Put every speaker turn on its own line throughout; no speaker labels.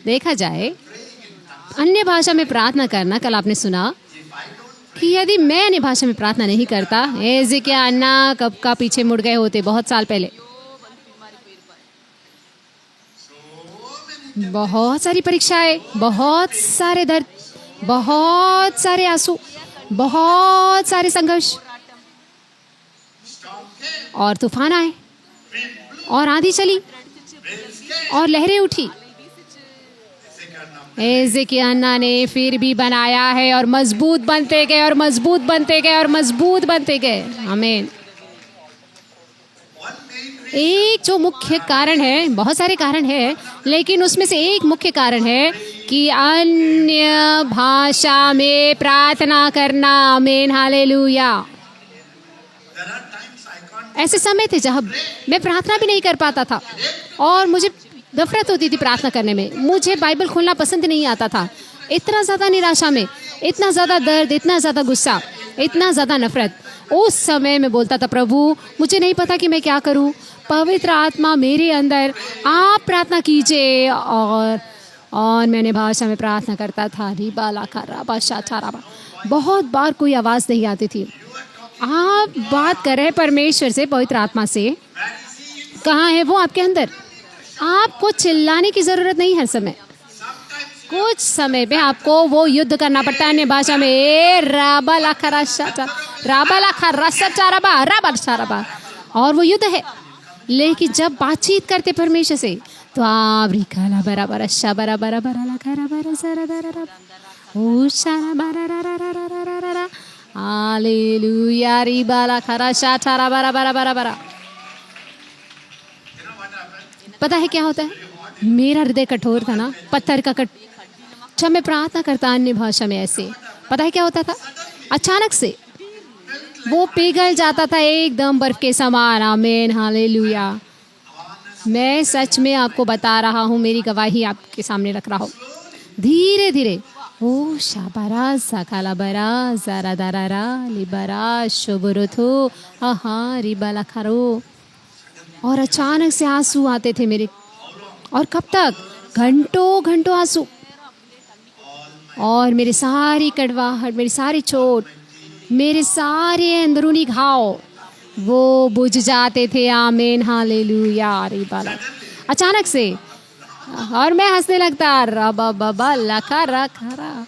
देखा जाए अन्य भाषा में प्रार्थना करना, कल आपने सुना कि यदि मैं अन्य भाषा में प्रार्थना नहीं करता, क्या अन्ना कब का पीछे मुड़ गए होते, बहुत साल पहले। बहुत सारी परीक्षाएं, बहुत सारे दर्द, बहुत सारे आंसू, बहुत सारे संघर्ष, और तूफान आए, और आंधी चली, और लहरें उठी। एज़ेकियन्ना ने फिर भी बनाया है, और मजबूत बनते गए, और मजबूत बनते गए, और मजबूत बनते गए। आमीन। एक जो मुख्य कारण है, बहुत सारे कारण है, लेकिन उसमें से एक मुख्य कारण है कि अन्य भाषा में प्रार्थना करना। आमीन, हालेलुया। ऐसे समय थे जब मैं प्रार्थना भी नहीं कर पाता था, और मुझे नफरत होती थी प्रार्थना करने में। मुझे बाइबल खोलना पसंद नहीं आता था। इतना ज़्यादा निराशा में, इतना ज़्यादा दर्द, इतना ज़्यादा गुस्सा, इतना ज़्यादा नफरत। उस समय मैं बोलता था, प्रभु मुझे नहीं पता कि मैं क्या करूं, पवित्र आत्मा मेरे अंदर, आप प्रार्थना कीजिए। और मैंने भाषा में प्रार्थना करता था। रिबा लाखा राबा शाठा राबा। बहुत बार कोई आवाज़ नहीं आती थी। आप बात कर रहे हैं परमेश्वर से, पवित्र आत्मा से। कहाँ है वो? आपके अंदर। आपको चिल्लाने की ज़रूरत नहीं हर समय। कुछ समय में आपको वो युद्ध करना पड़ता है अन्य भाषा में। राबा लाखा राबा, और वो युद्ध है। लेकिन जब बातचीत करते परमेश्वर से, तो आप रिकाला बराबर अच्छा बराबर लाखा बरा जरा दरा ओ शारा बरा हालेलुया। रिबा लाखा राशा ठारा बरा बरा बरा बरा। पता है क्या होता है? मेरा हृदय कठोर था ना, पत्थर का जब मैं प्रार्थना करता अन्य भाषा में ऐसे, पता है क्या होता था? अचानक से वो पिघल जाता था एकदम बर्फ के समान। आमीन, हालेलुया। मैं सच में आपको बता रहा हूँ, मेरी गवाही आपके सामने रख रहा हूँ। धीरे धीरे ओ शाबारा साकाला बरा जरा दरारा लिबरा शुभरुथु आहा रिबला खरो। और अचानक से आंसू आते थे मेरे। और कब तक? घंटों घंटों आंसू। और मेरी सारी कड़वाहट, मेरी सारी चोट, मेरे सारे अंदरूनी घाव वो बुझ जाते थे। आमीन, हालेलुया। रिबाला अचानक से। और मैं हंसने लगता, रबा बाबा लखा रखा,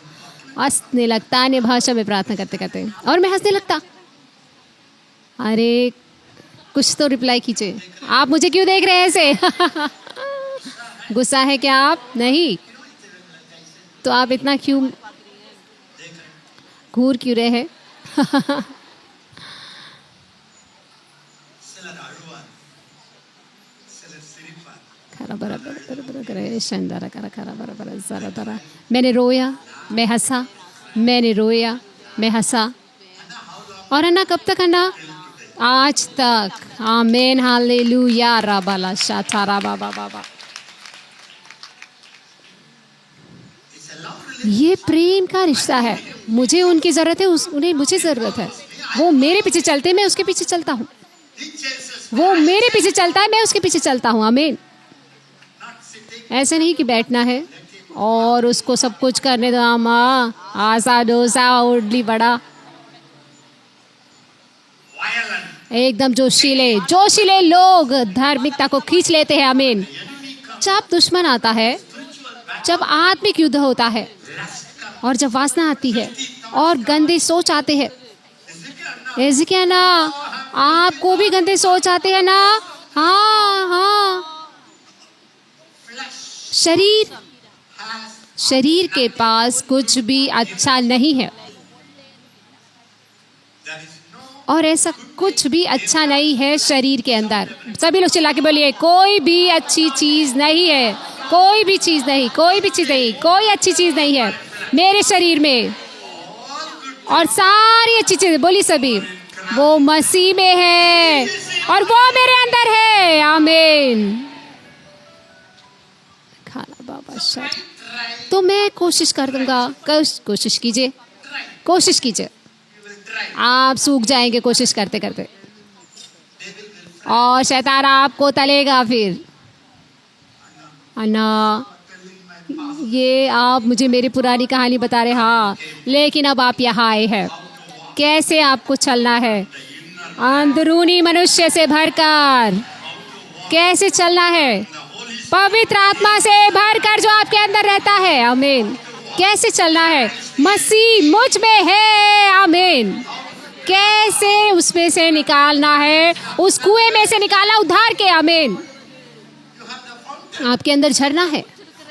हंसने लगता अन्य भाषा में प्रार्थना करते करते। और मैं हंसने लगता। अरे कुछ तो रिप्लाई कीजिए। आप मुझे क्यों देख रहे हैं ऐसे? गुस्सा है क्या आप? नहीं तो आप इतना क्यों घूर क्यों रहे हैं? मैंने रोया, मैं हंसा, मैंने रोया, मैं हंसा। और अन्ना कब तक? अन्ना आज तक। आमीन, हालेलुया। राबाला शाठा राबा बाबा। ये प्रेम का रिश्ता है। मुझे उनकी ज़रूरत है, उन्हें मुझे ज़रूरत है। वो मेरे पीछे चलते, मैं उसके पीछे चलता हूँ। वो मेरे पीछे चलता है, मैं उसके पीछे चलता हूँ। आमीन। ऐसे नहीं कि बैठना है और उसको सब कुछ करने दो। आमा आसा डोसा उडली बड़ा, एकदम जोशीले लोग धार्मिकता को खींच लेते हैं। आमीन। जब दुश्मन आता है, जब आत्मिक युद्ध होता है, और जब वासना आती है और गंदे सोच आते हैं। एज़ेकियन्ना, आपको भी गंदे सोच आते हैं ना? हाँ। शरीर के पास कुछ भी अच्छा नहीं है, और ऐसा कुछ भी अच्छा नहीं है शरीर के अंदर। सभी लोग चिल्ला के बोलिए, कोई भी अच्छी चीज नहीं है। कोई भी चीज नहीं, कोई भी चीज नहीं, कोई अच्छी चीज नहीं है मेरे शरीर में। और सारी अच्छी चीजें, बोली सभी, वो मसीह में है और वो मेरे अंदर है। आमीन। खाना बाबा शायद। तो मैं कोशिश कर दूंगा। कोशिश कीजिए। आप सूख जाएंगे कोशिश करते करते, और शैतान आपको तलेगा। फिर अन्ना ये आप मुझे मेरी पुरानी कहानी बता रहे, हाँ, लेकिन अब आप यहाँ आए हैं। कैसे आपको चलना है अंदरूनी मनुष्य से भरकर, कैसे चलना है पवित्र आत्मा से भरकर जो आपके अंदर रहता है। आमीन। कैसे चलना है, मसीह मुझ में है। आमीन। कैसे उसमें से निकालना है, उस कुएं में से निकालना उद्धार के। आमीन। आपके अंदर झरना है,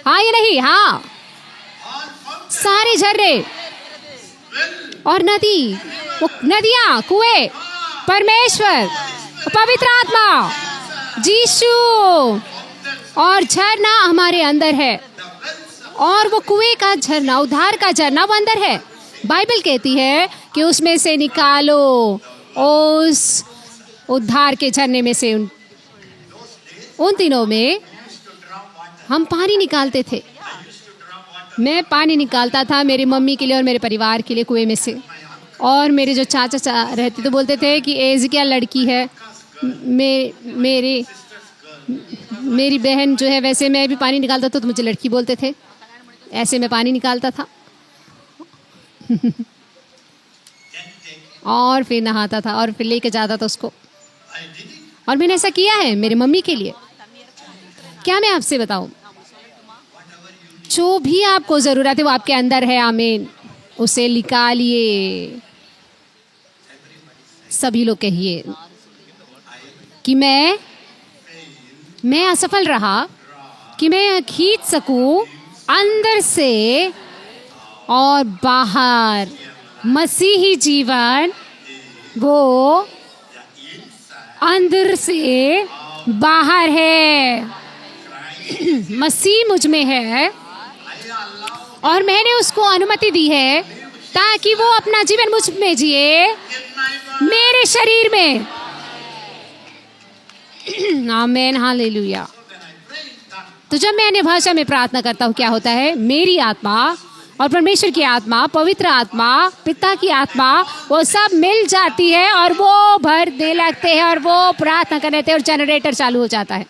हाँ या नहीं? हाँ, सारे झरने और नदी, वो नदियां, कुएं, परमेश्वर, पवित्र आत्मा, यीशु और झरना हमारे अंदर है। और वो कुएं का झरना, उद्धार का झरना वो अंदर है। बाइबल कहती है कि उसमें से निकालो, उस उद्धार के झरने में से। उन दिनों में हम पानी निकालते थे। मैं पानी निकालता था मेरी मम्मी के लिए और मेरे परिवार के लिए कुएं में से। और मेरे जो चाचा रहते तो बोलते थे कि एज़किया लड़की है, मेरी बहन जो है, वैसे मैं भी पानी निकालता था तो मुझे लड़की बोलते थे। ऐसे मैं पानी निकालता था और फिर नहाता था और फिर लेके जाता था उसको। और मैंने ऐसा किया है मेरी मम्मी के लिए। क्या मैं आपसे बताऊं, जो भी आपको ज़रूरत है वो आपके अंदर है। आमीन। उसे निकालिए। सभी लोग कहिए कि मैं असफल रहा कि मैं खींच सकूं अंदर से और बाहर मसीही जीवन, वो अंदर से बाहर है। मसीह मुझ में है और मैंने उसको अनुमति दी है ताकि वो अपना जीवन मुझ में जिए, मेरे शरीर में। आमीन। हालेलुया। तो जब मैं अन्य भाषा में प्रार्थना करता हूँ क्या होता है, मेरी आत्मा और परमेश्वर की आत्मा, पवित्र आत्मा, पिता की आत्मा, वो सब मिल जाती है और वो भर दे लगते हैं और वो प्रार्थना करते हैं और जनरेटर चालू हो जाता है।